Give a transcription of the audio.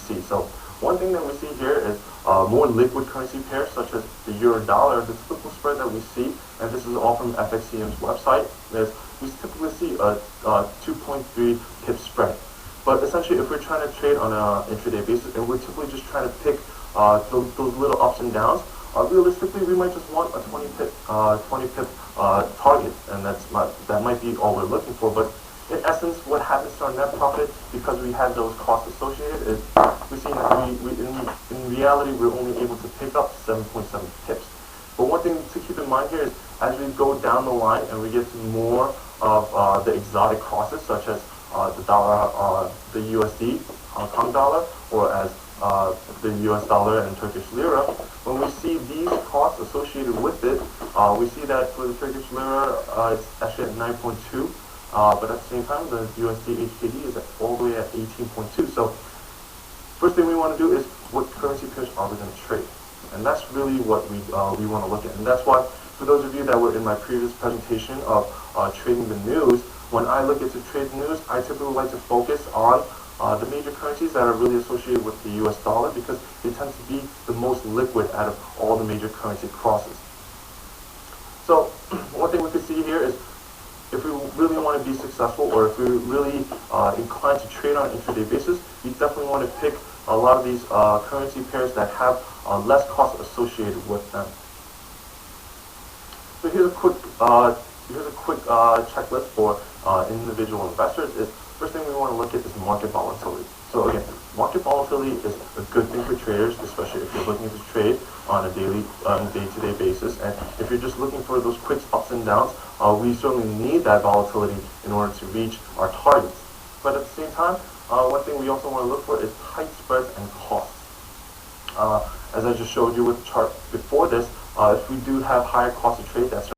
see. So one thing that we see here is more liquid currency pairs such as the euro dollar. The typical spread that we see, and this is all from FXCM's website, is we typically see a 2.3 pip spread. But essentially, if we're trying to trade on an intraday basis and we're typically just trying to pick those little ups and downs, realistically, we might just want a 20 pip target, and that might be all we're looking for. But in essence, what happens to our net profit because we have those costs associated is we see that in reality we're only able to pick up 7.7 pips. But one thing to keep in mind here is as we go down the line and we get to more of the exotic crosses such as the dollar, the USD, Hong Kong dollar, or as the US dollar and Turkish lira, when we see these costs associated with it, we see that for the Turkish lira, it's actually at 9.2, but at the same time, the USD HKD is all the way at 18.2. So first thing we want to do is what currency pairs are we going to trade? And that's really what we want to look at. And that's why, for those of you that were in my previous presentation of trading the news, when I look into trade the news, I typically like to focus on the major currencies that are really associated with the US dollar because they tend to be the most liquid out of all the major currency crosses. So one thing we can see here is if we really want to be successful or if we're really inclined to trade on an intraday basis, we definitely want to pick a lot of these currency pairs that have less cost associated with them. So here's a quick checklist for individual investors. First thing we want to look at is market volatility. So again, market volatility is a good thing for traders, especially if you're looking to trade on a day-to-day basis. And if you're just looking for those quick ups and downs, we certainly need that volatility in order to reach our targets. But at the same time, one thing we also want to look for is tight spreads and costs. As I just showed you with the chart before this, if we do have higher cost of trade, that's